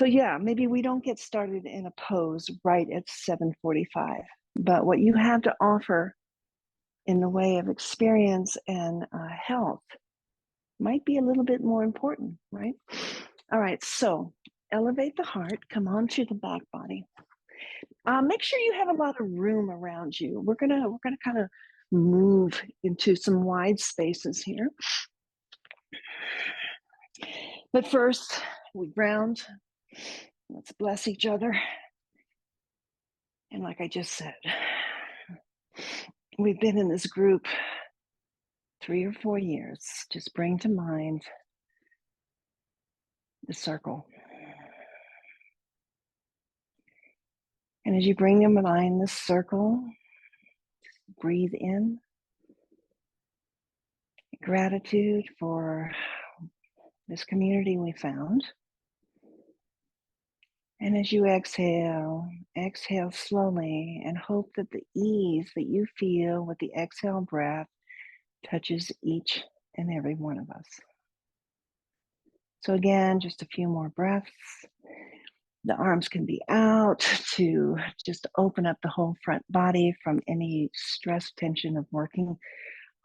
So yeah, maybe we don't get started in a pose right at 7:45, but what you have to offer in the way of experience and health might be a little bit more important, right? All right, so elevate the heart, come on to the back body. Make sure you have a lot of room around you. We're gonna kind of move into some wide spaces here. But first, we ground. Let's bless each other. And like I just said, we've been in this group 3 or 4 years. Just bring to mind the circle. And as you bring to mind the circle, breathe in gratitude for this community we found. And as you exhale, exhale slowly and hope that the ease that you feel with the exhale breath touches each and every one of us. So again, just a few more breaths. The arms can be out to just open up the whole front body from any stress, tension of working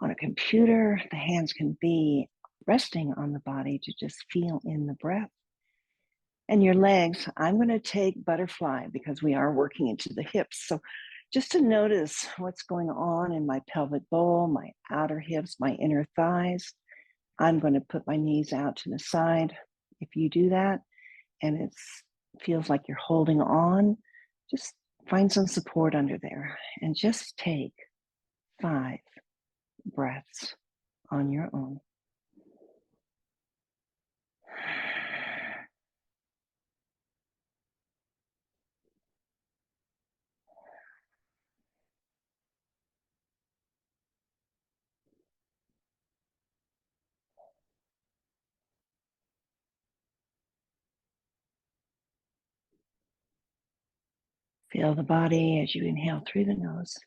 on a computer. The hands can be resting on the body to just feel in the breath. And your legs, I'm going to take butterfly because we are working into the hips. So just to notice what's going on in my pelvic bowl, my outer hips, my inner thighs. I'm going to put my knees out to the side. If you do that and it feels like you're holding on, just find some support under there and just take 5 breaths on your own. Feel the body as you inhale through the nose.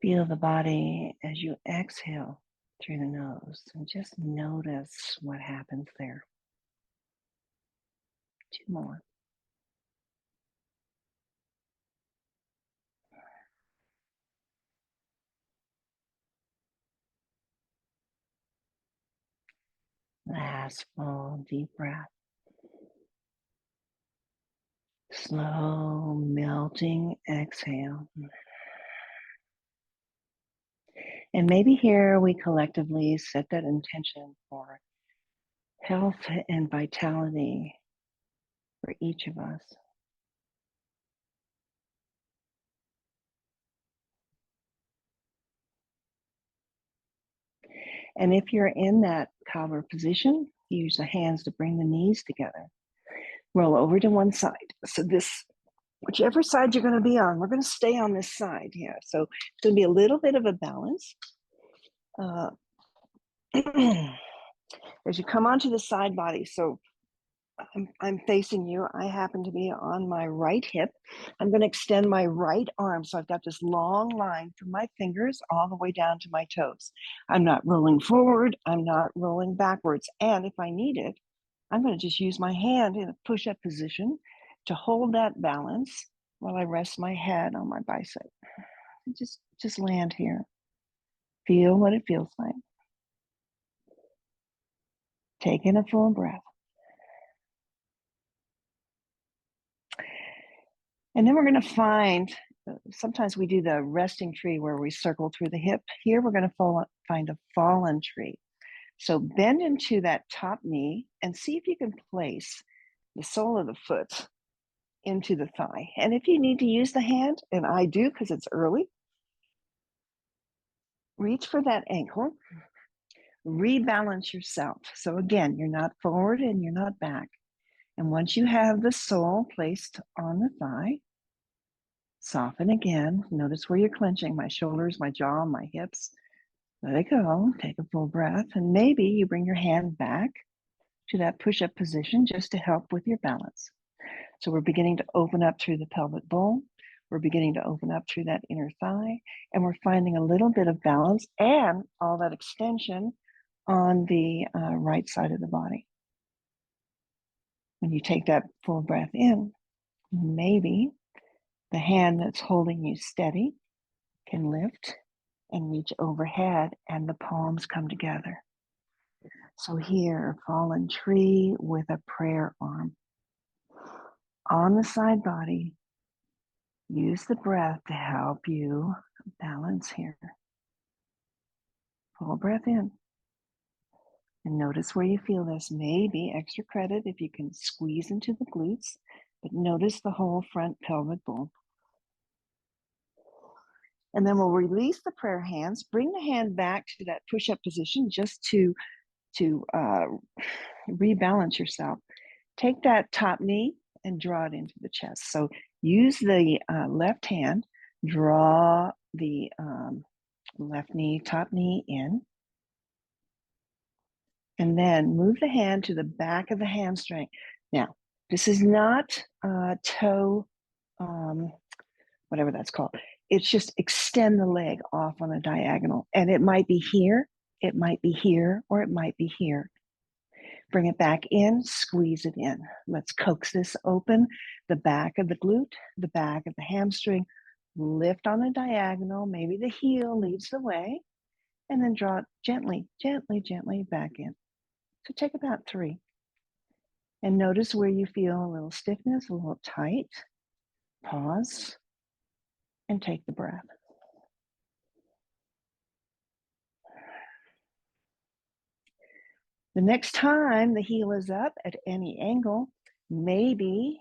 Feel the body as you exhale through the nose, and just notice what happens there. 2 more. Last full deep breath. Slow melting exhale. And maybe here we collectively set that intention for health and vitality for each of us. And if you're in that cobbler position, use the hands to bring the knees together. Roll over to one side. So this, whichever side you're going to be on, we're going to stay on this side here. So it's going to be a little bit of a balance. As you come onto the side body, so I'm facing you. I happen to be on my right hip. I'm going to extend my right arm. So I've got this long line from my fingers all the way down to my toes. I'm not rolling forward. I'm not rolling backwards. And if I need it, I'm going to just use my hand in a push-up position to hold that balance while I rest my head on my bicep. Just land here. Feel what it feels like. Take in a full breath. And then we're going to find, sometimes we do the resting tree where we circle through the hip. Here we're going to find a fallen tree. So bend into that top knee and see if you can place the sole of the foot into the thigh. And if you need to use the hand, and I do because it's early, reach for that ankle, rebalance yourself. So again, you're not forward and you're not back. And once you have the sole placed on the thigh, soften again. Notice where you're clenching, my shoulders, my jaw, my hips. Let it go. Take a full breath. And maybe you bring your hand back to that push-up position just to help with your balance. So we're beginning to open up through the pelvic bowl. We're beginning to open up through that inner thigh. And we're finding a little bit of balance and all that extension on the right side of the body. When you take that full breath in, maybe the hand that's holding you steady can lift and reach overhead and the palms come together. So here, fallen tree with a prayer arm. On the side body, use the breath to help you balance here. Full breath in. And notice where you feel this. Maybe extra credit if you can squeeze into the glutes, but notice the whole front pelvic bowl. And then we'll release the prayer hands. Bring the hand back to that push-up position just to rebalance yourself. Take that top knee and draw it into the chest. So use the left hand, draw the left knee, top knee in, and then move the hand to the back of the hamstring. Now, this is not toe, whatever that's called. It's just extend the leg off on a diagonal. And it might be here, it might be here, or it might be here. Bring it back in, squeeze it in. Let's coax this open, the back of the glute, the back of the hamstring. Lift on a diagonal, maybe the heel leads the way, and then draw it gently, gently, gently back in. So take about 3. And notice where you feel a little stiffness, a little tight. Pause and take the breath. The next time the heel is up at any angle, maybe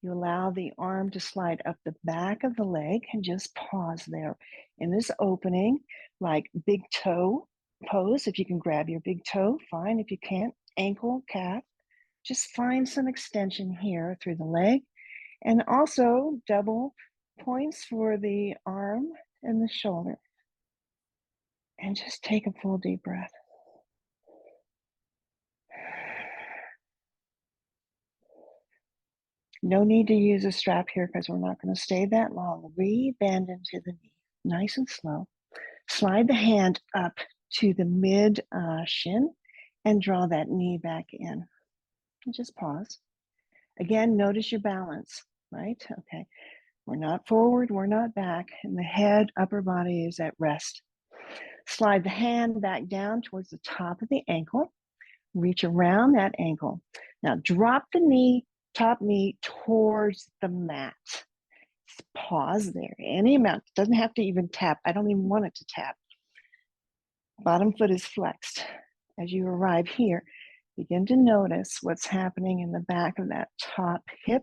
you allow the arm to slide up the back of the leg and just pause there. In this opening, like big toe pose, if you can grab your big toe, fine. If you can't, ankle, calf, just find some extension here through the leg. And also double points for the arm and the shoulder. And just take a full deep breath. No need to use a strap here because we're not going to stay that long. Re-bend into the knee, nice and slow. Slide the hand up to the mid shin and draw that knee back in. And just pause. Again, notice your balance, right? Okay. We're not forward, we're not back, and the head, upper body is at rest. Slide the hand back down towards the top of the ankle. Reach around that ankle. Now drop the knee, top knee towards the mat. Pause there. Any amount. Doesn't have to even tap. I don't even want it to tap. Bottom foot is flexed. As you arrive here, begin to notice what's happening in the back of that top hip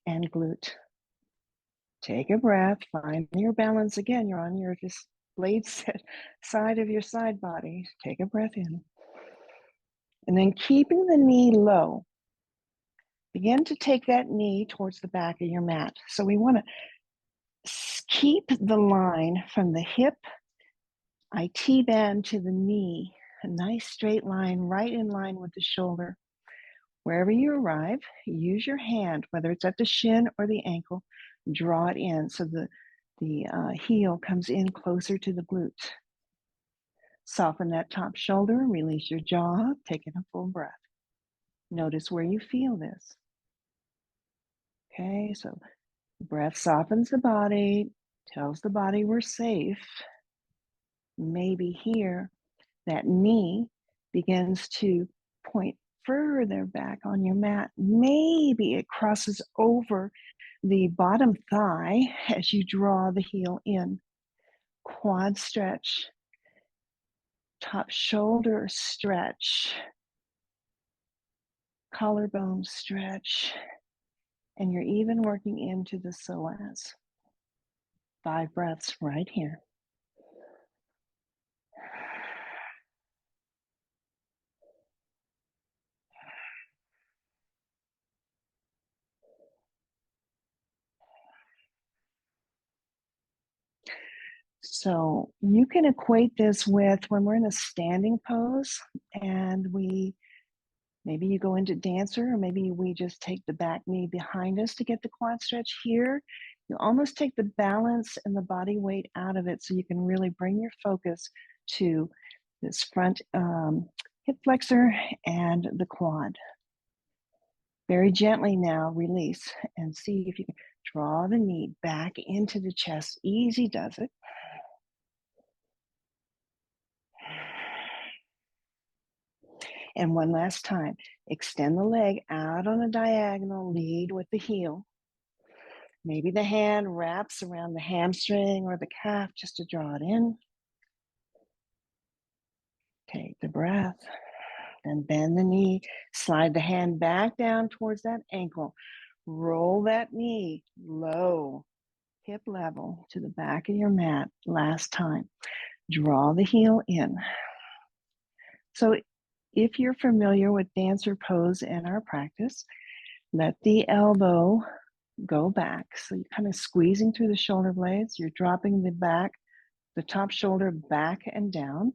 and glute. Take a breath. Find your balance again. You're on your blade side of your side body. Take a breath in. And then keeping the knee low, begin to take that knee towards the back of your mat. So we want to keep the line from the hip, IT band to the knee, a nice straight line right in line with the shoulder. Wherever you arrive, use your hand, whether it's at the shin or the ankle, draw it in so the heel comes in closer to the glute. Soften that top shoulder, release your jaw, taking a full breath. Notice where you feel this. Okay, so breath softens the body, tells the body we're safe. Maybe here, that knee begins to point further back on your mat. Maybe it crosses over the bottom thigh as you draw the heel in. Quad stretch, top shoulder stretch, collarbone stretch, and you're even working into the psoas. 5 breaths right here. So you can equate this with when we're in a standing pose and maybe you go into dancer, or maybe we just take the back knee behind us to get the quad stretch here. You almost take the balance and the body weight out of it so you can really bring your focus to this front hip flexor and the quad. Very gently now, release and see if you can draw the knee back into the chest. Easy does it. And one last time, extend the leg out on a diagonal, lead with the heel. Maybe the hand wraps around the hamstring or the calf just to draw it in. Take the breath. Then bend the knee, slide the hand back down towards that ankle. Roll that knee low, hip level to the back of your mat. Last time. Draw the heel in. So if you're familiar with dancer pose in our practice, let the elbow go back. So you're kind of squeezing through the shoulder blades. You're dropping the top shoulder back and down,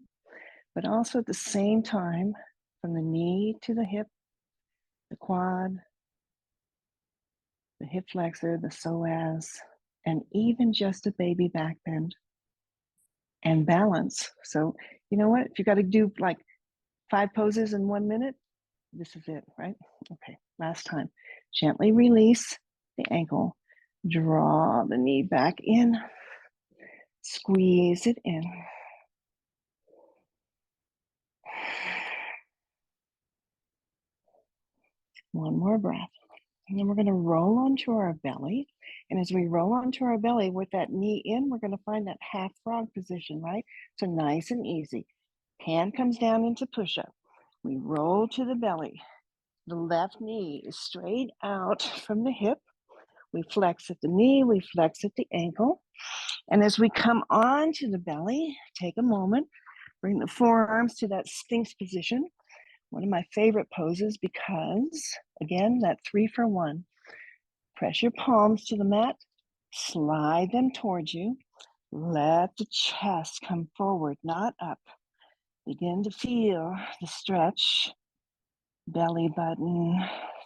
but also at the same time, from the knee to the hip, the quad, the hip flexor, the psoas, and even just a baby back bend and balance. So, you know what? If you got to do like 5 poses in 1 minute, this is it, right? Okay, last time. Gently release the ankle, draw the knee back in, squeeze it in. One more breath. And then we're going to roll onto our belly. And as we roll onto our belly with that knee in, we're going to find that half frog position, right? So nice and easy. Hand comes down into push-up. We roll to the belly. The left knee is straight out from the hip. We flex at the knee, we flex at the ankle. And as we come onto the belly, take a moment, bring the forearms to that Sphinx position. One of my favorite poses because, again, that 3 for 1. Press your palms to the mat, slide them towards you. Let the chest come forward, not up. Begin to feel the stretch, belly button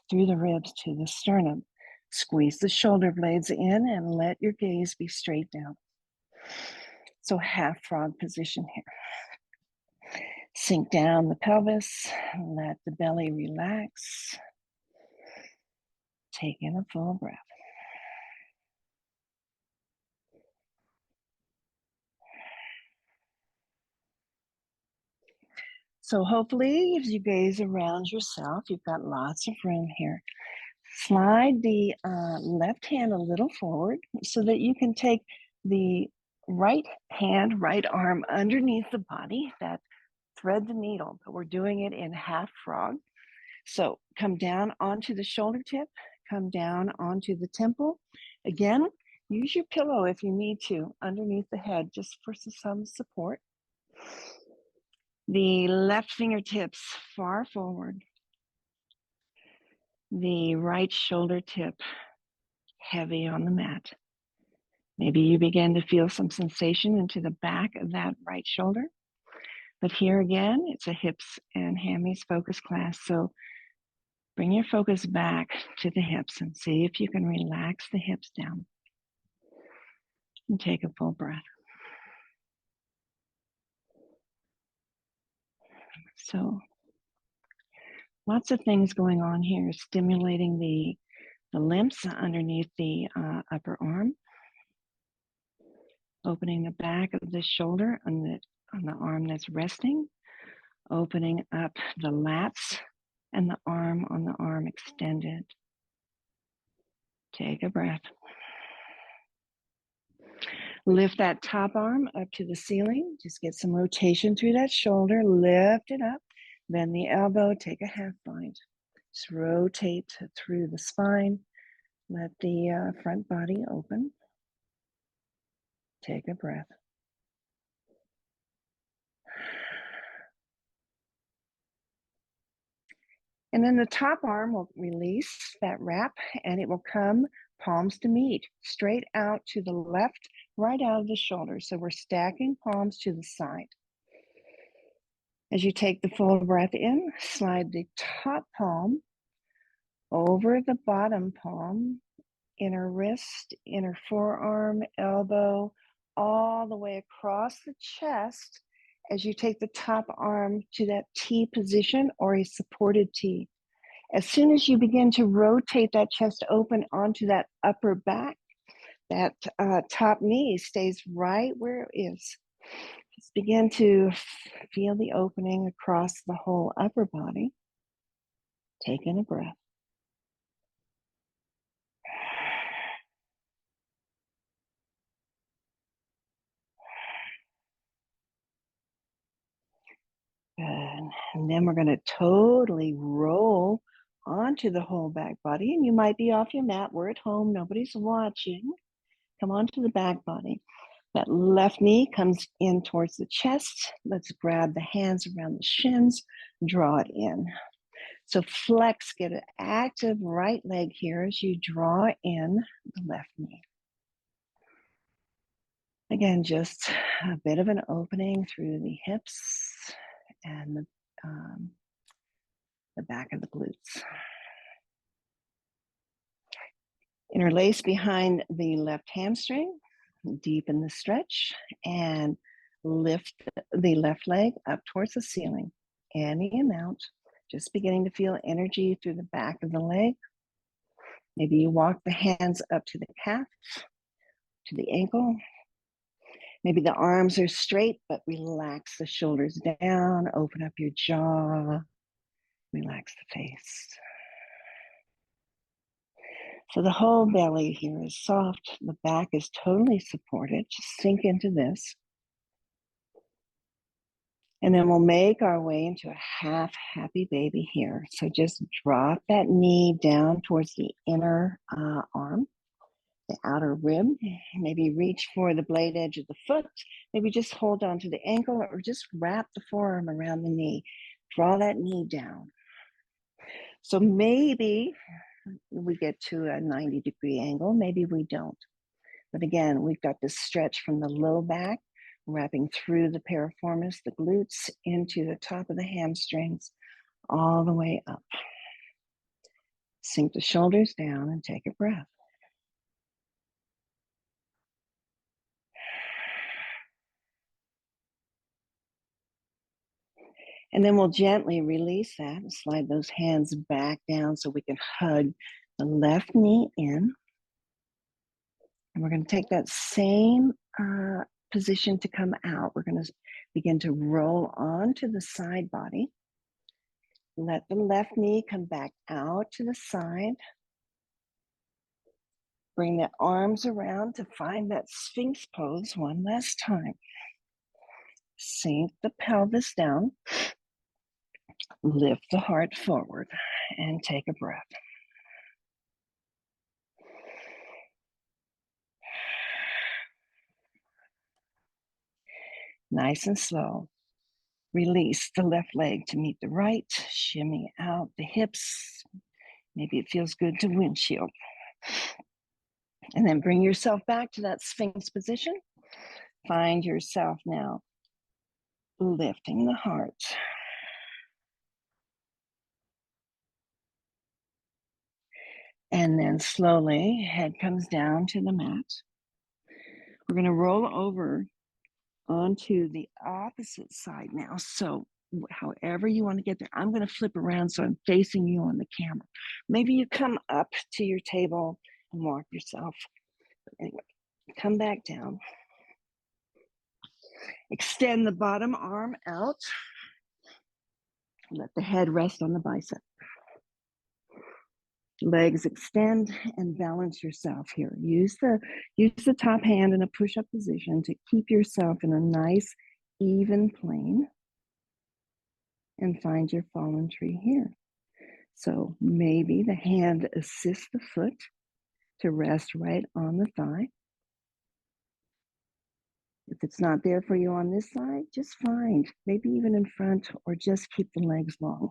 through the ribs to the sternum. Squeeze the shoulder blades in and let your gaze be straight down. So half frog position here. Sink down the pelvis, let the belly relax. Take in a full breath. So hopefully, as you gaze around yourself, you've got lots of room here. Slide the left hand a little forward so that you can take the right hand, right arm underneath the body, that thread the needle, but we're doing it in half frog. So come down onto the shoulder tip, come down onto the temple. Again, use your pillow if you need to underneath the head just for some support. The left fingertips far forward. The right shoulder tip heavy on the mat. Maybe you begin to feel some sensation into the back of that right shoulder. But here again, it's a hips and hammies focus class. So bring your focus back to the hips and see if you can relax the hips down. And take a full breath. So lots of things going on here, stimulating the lymphs underneath the upper arm, opening the back of the shoulder on the arm that's resting, opening up the lats and the arm on the arm extended. Take a breath. Lift that top arm up to the ceiling. Just get some rotation through that shoulder. Lift it up. Bend the elbow. Take a half bind. Just rotate through the spine. Let the front body open. Take a breath. And then the top arm will release that wrap and it will come palms to meet, straight out to the left, right out of the shoulder. So we're stacking palms to the side. As you take the full breath in, slide the top palm over the bottom palm, inner wrist, inner forearm, elbow, all the way across the chest as you take the top arm to that T position or a supported T. As soon as you begin to rotate that chest open onto that upper back, that top knee stays right where it is. Just begin to feel the opening across the whole upper body. Take in a breath. Good. And then we're going to totally roll onto the whole back body. And you might be off your mat. We're at home. Nobody's watching. Come onto the back body. That left knee comes in towards the chest. Let's grab the hands around the shins. Draw it in. So flex, get an active right leg here as you draw in the left knee. Again, just a bit of an opening through the hips and the back of the glutes. Interlace behind the left hamstring, deepen the stretch, and lift the left leg up towards the ceiling. Any amount, just beginning to feel energy through the back of the leg. Maybe you walk the hands up to the calf, to the ankle. Maybe the arms are straight, but relax the shoulders down, open up your jaw, relax the face. So the whole belly here is soft. The back is totally supported. Just sink into this. And then we'll make our way into a half happy baby here. So just drop that knee down towards the inner arm, the outer rib. Maybe reach for the blade edge of the foot. Maybe just hold on to the ankle or just wrap the forearm around the knee. Draw that knee down. So maybe we get to a 90-degree angle. Maybe we don't. But again, we've got this stretch from the low back, wrapping through the piriformis, the glutes, into the top of the hamstrings, all the way up. Sink the shoulders down and take a breath. And then we'll gently release that and slide those hands back down so we can hug the left knee in. And we're going to take that same position to come out. We're going to begin to roll onto the side body. Let the left knee come back out to the side. Bring the arms around to find that Sphinx pose one last time. Sink the pelvis down. Lift the heart forward and take a breath. Nice and slow. Release the left leg to meet the right. Shimmy out the hips. Maybe it feels good to windshield. And then bring yourself back to that Sphinx position. Find yourself now lifting the heart. And then slowly, head comes down to the mat. We're going to roll over onto the opposite side now. So however you want to get there, I'm going to flip around so I'm facing you on the camera. Maybe you come up to your table and walk yourself. But anyway, come back down. Extend the bottom arm out. Let the head rest on the bicep. Legs extend and balance yourself here. Use the top hand in a push-up position to keep yourself in a nice, even plane. And find your fallen tree here. So maybe the hand assists the foot to rest right on the thigh. If it's not there for you on this side, just find, maybe even in front, or just keep the legs long.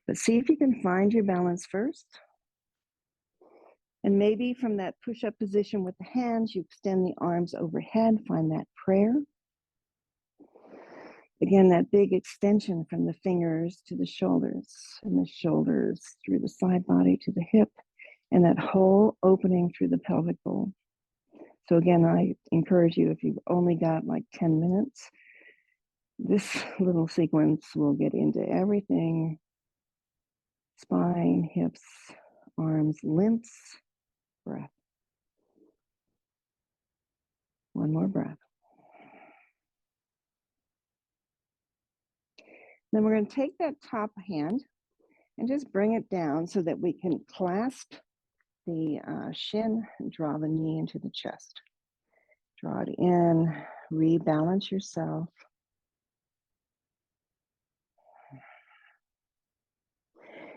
But see if you can find your balance first. And maybe from that push-up position with the hands, you extend the arms overhead, find that prayer. Again, that big extension from the fingers to the shoulders, and the shoulders through the side body to the hip, and that whole opening through the pelvic bowl. So again, I encourage you, if you've only got like 10 minutes, this little sequence will get into everything. It's spine, hips, arms, limbs, breath. One more breath. Then we're going to take that top hand and just bring it down so that we can clasp the shin and draw the knee into the chest. Draw it in, rebalance yourself.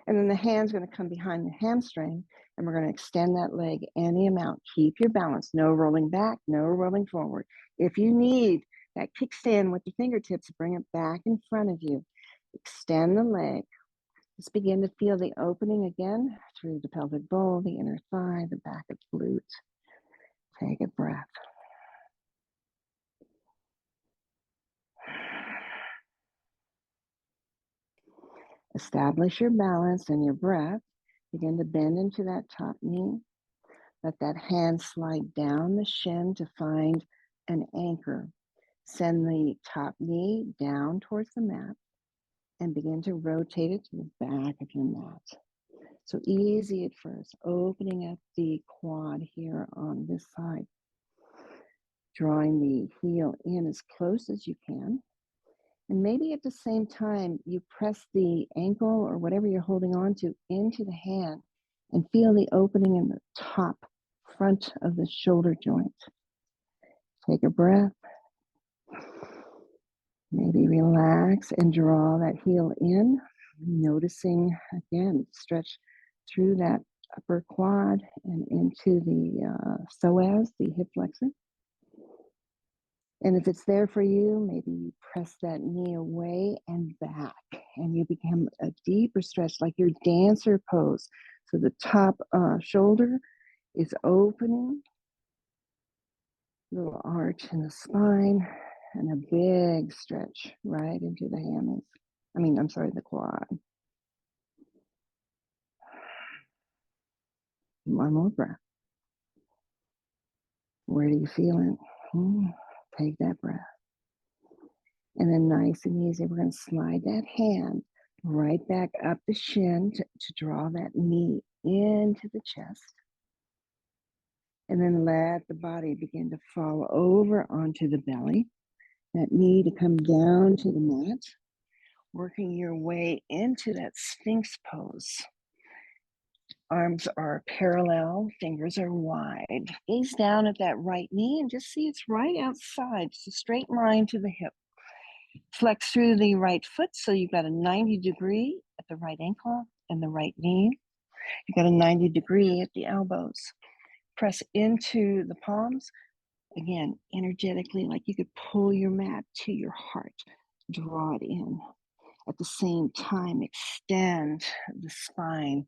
And then the hand's going to come behind the hamstring, and we're going to extend that leg any amount. Keep your balance. No rolling back, no rolling forward. If you need that kickstand with the fingertips, bring it back in front of you. Extend the leg. Just begin to feel the opening again through the pelvic bowl, the inner thigh, the back of the glute. Take a breath. Establish your balance and your breath. Begin to bend into that top knee. Let that hand slide down the shin to find an anchor. Send the top knee down towards the mat and begin to rotate it to the back of your mat. So easy at first, opening up the quad here on this side. Drawing the heel in as close as you can. And maybe at the same time, you press the ankle or whatever you're holding on to into the hand and feel the opening in the top front of the shoulder joint. Take a breath. Maybe relax and draw that heel in, noticing again, stretch through that upper quad and into the psoas, the hip flexor. And if it's there for you, maybe you press that knee away and back, and you become a deeper stretch, like your dancer pose. So the top shoulder is opening, little arch in the spine, and a big stretch right into the hammies. The quad. One more breath. Where do you feel it? Take that breath. And then nice and easy, we're going to slide that hand right back up the shin to draw that knee into the chest. And then let the body begin to fall over onto the belly. That knee to come down to the mat. Working your way into that Sphinx pose. Arms are parallel, fingers are wide. Gaze down at that right knee and just see it's right outside. It's a straight line to the hip. Flex through the right foot so you've got a 90 degree at the right ankle and the right knee. You've got a 90 degree at the elbows. Press into the palms. Again, energetically, like you could pull your mat to your heart. Draw it in. At the same time, extend the spine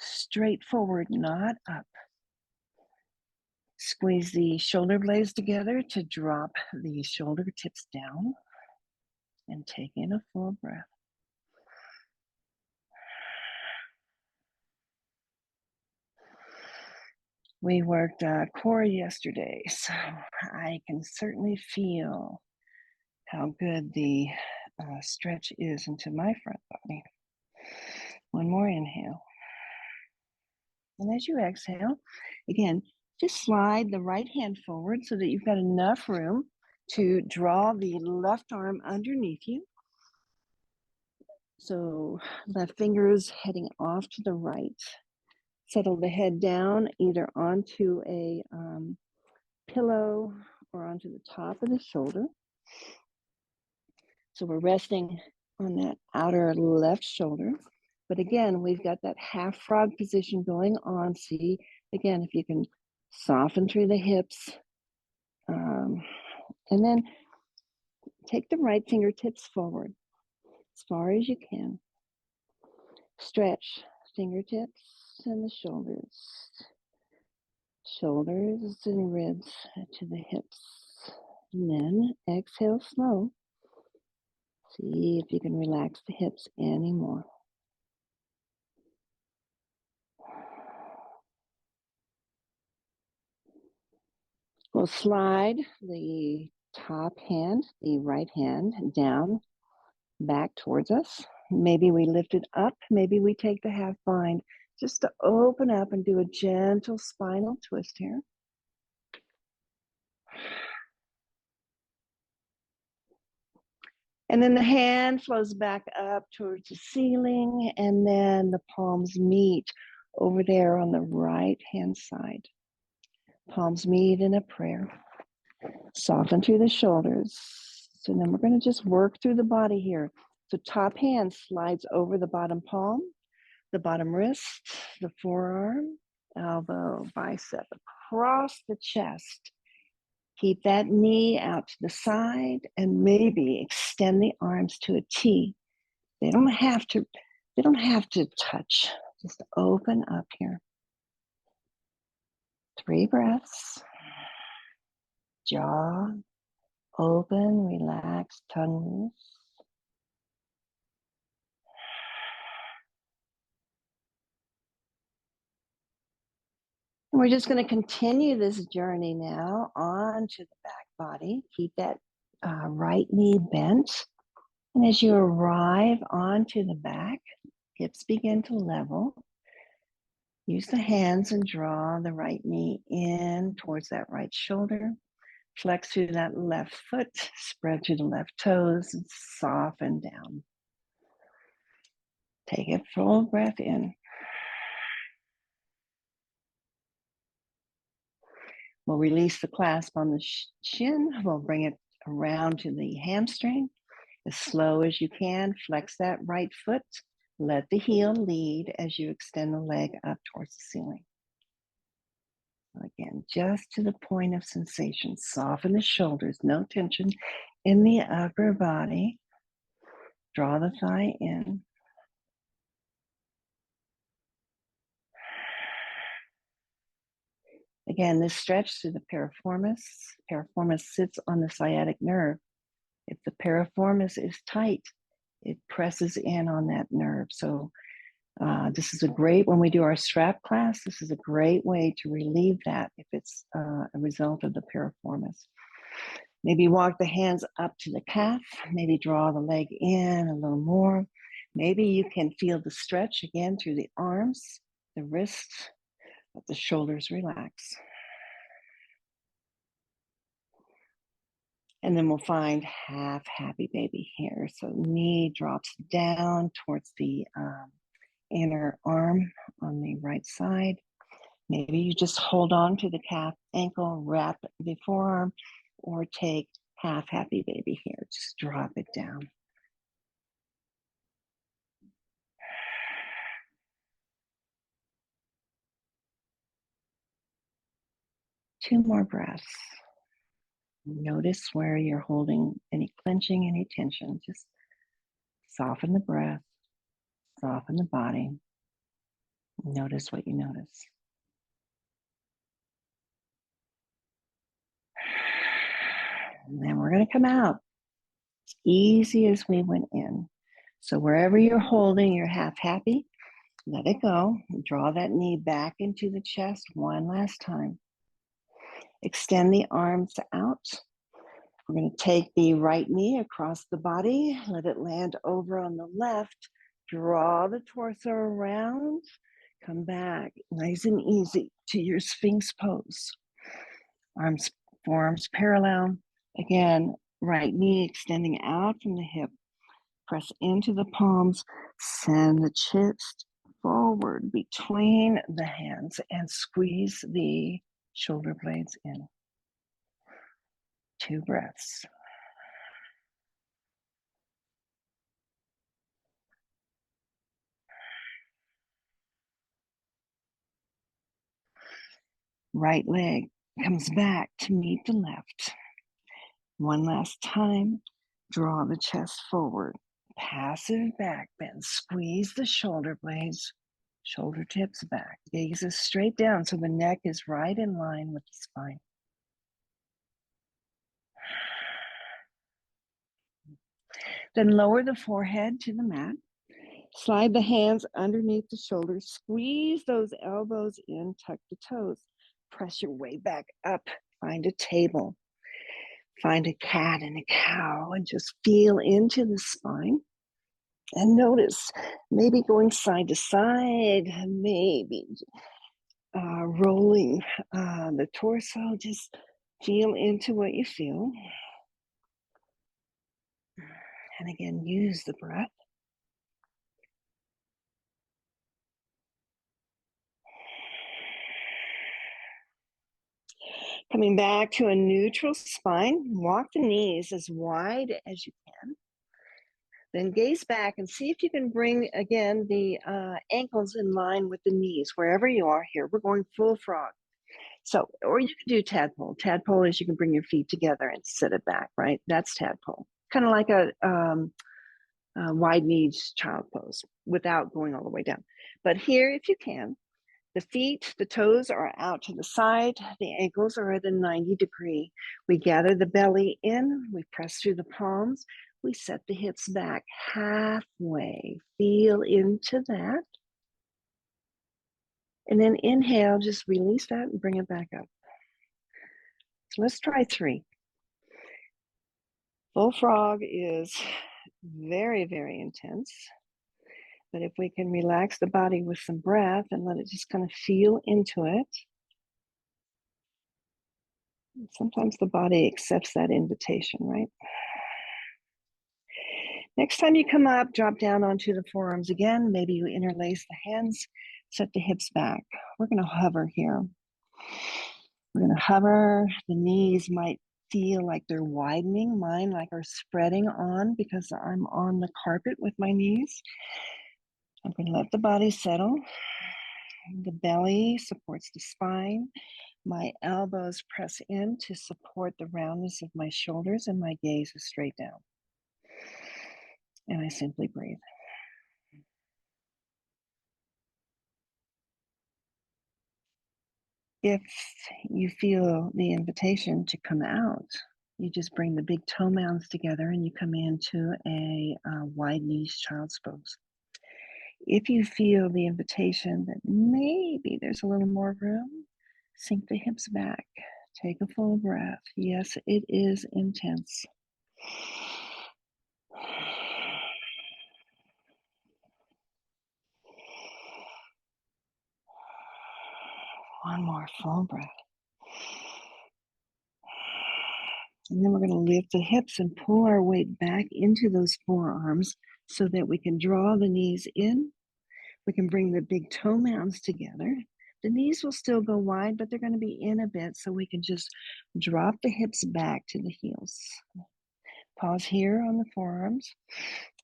straight forward, not up. Squeeze the shoulder blades together to drop the shoulder tips down. And take in a full breath. We worked core yesterday, so I can certainly feel how good the stretch is into my front body. One more inhale. And as you exhale, again, just slide the right hand forward so that you've got enough room to draw the left arm underneath you. So left fingers heading off to the right. Settle the head down either onto a pillow or onto the top of the shoulder. So we're resting on that outer left shoulder. But again, we've got that half frog position going on. See, again, if you can soften through the hips. And then take the right fingertips forward as far as you can. Stretch fingertips and the shoulders. Shoulders and ribs to the hips. And then exhale slow. See if you can relax the hips anymore. We'll slide the top hand, the right hand, down, back towards us. Maybe we lift it up. Maybe we take the half bind just to open up and do a gentle spinal twist here. And then the hand flows back up towards the ceiling, and then the palms meet over there on the right-hand side. Palms meet in a prayer. Soften through the shoulders. So then we're going to just work through the body here. So top hand slides over the bottom palm, the bottom wrist, the forearm, elbow, bicep, across the chest. Keep that knee out to the side and maybe extend the arms to a T. They don't have to touch. Just open up here. 3 breaths. Jaw open, relax, tongue loose. And we're just going to continue this journey now onto the back body. Keep that right knee bent. And as you arrive onto the back, hips begin to level. Use the hands and draw the right knee in towards that right shoulder. Flex through that left foot, spread through the left toes, and soften down. Take a full breath in. We'll release the clasp on the shin. We'll bring it around to the hamstring. As slow as you can, flex that right foot. Let the heel lead as you extend the leg up towards the ceiling. Again, just to the point of sensation. Soften the shoulders, no tension in the upper body. Draw the thigh in. Again, this stretch through the piriformis. Piriformis sits on the sciatic nerve. If the piriformis is tight, it presses in on that nerve. So this is a great, when we do our strap class, this is a great way to relieve that if it's a result of the piriformis. Maybe walk the hands up to the calf, maybe draw the leg in a little more. Maybe you can feel the stretch again through the arms, the wrists, let the shoulders relax. And then we'll find half happy baby here. So knee drops down towards the inner arm on the right side. Maybe you just hold on to the calf, ankle, wrap the forearm, or take half happy baby here. Just drop it down. Two more breaths. Notice where you're holding any clenching, any tension. Just soften the breath, soften the body. Notice what you notice. And then we're going to come out as easy as we went in. So wherever you're holding your half happy, let it go. Draw that knee back into the chest one last time. Extend the arms out. We're going to take the right knee across the body. Let it land over on the left. Draw the torso around. Come back nice and easy to your Sphinx pose. Arms, forearms parallel. Again, right knee extending out from the hip. Press into the palms. Send the chest forward between the hands and squeeze the shoulder blades in. 2 breaths. Right leg comes back to meet the left. One last time, draw the chest forward. Passive back bend. Squeeze the shoulder blades, shoulder tips back. Gaze is straight down so the neck is right in line with the spine. Then lower the forehead to the mat. Slide the hands underneath the shoulders. Squeeze those elbows in, tuck the toes. Press your way back up. Find a table. Find a cat and a cow and just feel into the spine. And notice maybe going side to side, maybe rolling the torso. Just feel into what you feel. And again, use the breath. Coming back to a neutral spine, walk the knees as wide as you can. Then gaze back and see if you can bring, again, the ankles in line with the knees, wherever you are here. We're going full frog. So, or you can do tadpole. Tadpole is you can bring your feet together and sit it back, right? That's tadpole. Kind of like a wide knees child pose without going all the way down. But here, if you can, the feet, the toes are out to the side. The ankles are at a 90-degree. We gather the belly in. We press through the palms. We set the hips back halfway. Feel into that. And then inhale, just release that and bring it back up. So let's try 3. Full frog is very, very intense. But if we can relax the body with some breath and let it just kind of feel into it, sometimes the body accepts that invitation, right? Next time you come up, drop down onto the forearms again. Maybe you interlace the hands, set the hips back. We're going to hover here. We're going to hover. The knees might feel like they're widening. Mine like are spreading on because I'm on the carpet with my knees. I'm going to let the body settle. The belly supports the spine. My elbows press in to support the roundness of my shoulders, and my gaze is straight down. And I simply breathe. If you feel the invitation to come out, you just bring the big toe mounds together and you come into a wide knees child's pose. If you feel the invitation that maybe there's a little more room, sink the hips back. Take a full breath. Yes, it is intense. One more full breath. And then we're going to lift the hips and pull our weight back into those forearms so that we can draw the knees in. We can bring the big toe mounds together. The knees will still go wide, but they're going to be in a bit so we can just drop the hips back to the heels. Pause here on the forearms.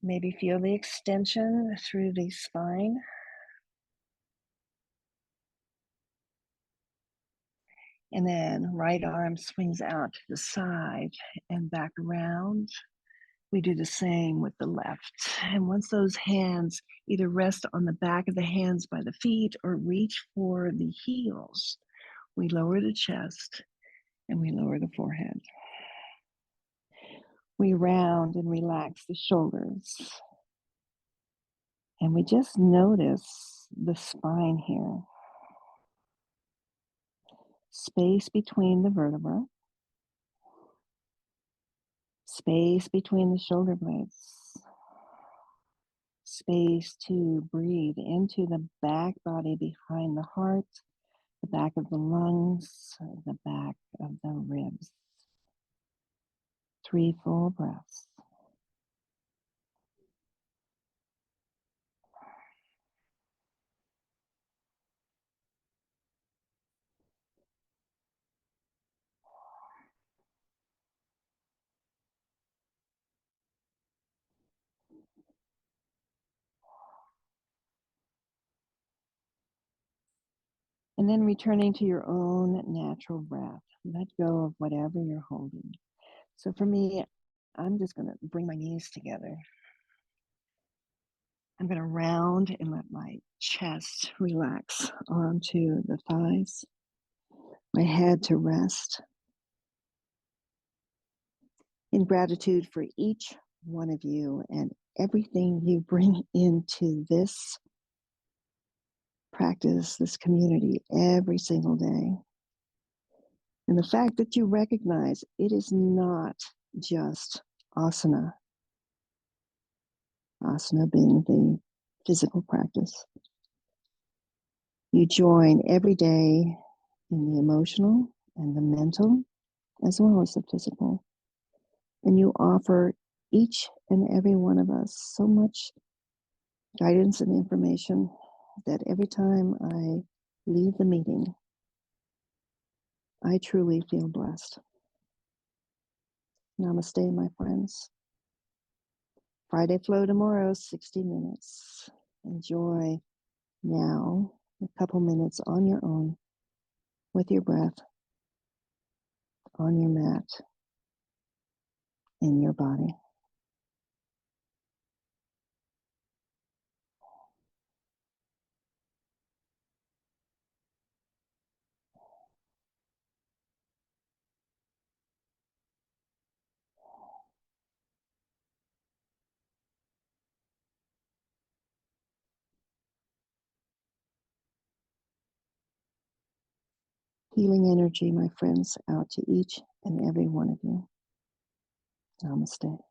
Maybe feel the extension through the spine. And then right arm swings out to the side and back around. We do the same with the left. And once those hands either rest on the back of the hands by the feet or reach for the heels, we lower the chest and we lower the forehead. We round and relax the shoulders. And we just notice the spine here. Space between the vertebrae. Space between the shoulder blades. Space to breathe into the back body behind the heart, the back of the lungs, the back of the ribs. 3 full breaths. And then returning to your own natural breath. Let go of whatever you're holding. So for me, I'm just going to bring my knees together. I'm going to round and let my chest relax onto the thighs, my head to rest. In gratitude for each one of you and everything you bring into this practice, this community every single day. And the fact that you recognize it is not just asana. asana being the physical practice. You join every day in the emotional and the mental, as well as the physical. And you offer each and every one of us so much guidance and information that every time I leave the meeting, I truly feel blessed. Namaste, my friends. Friday flow tomorrow, 60 minutes. Enjoy now a couple minutes on your own with your breath on your mat in your body. Healing energy, my friends, out to each and every one of you. Namaste.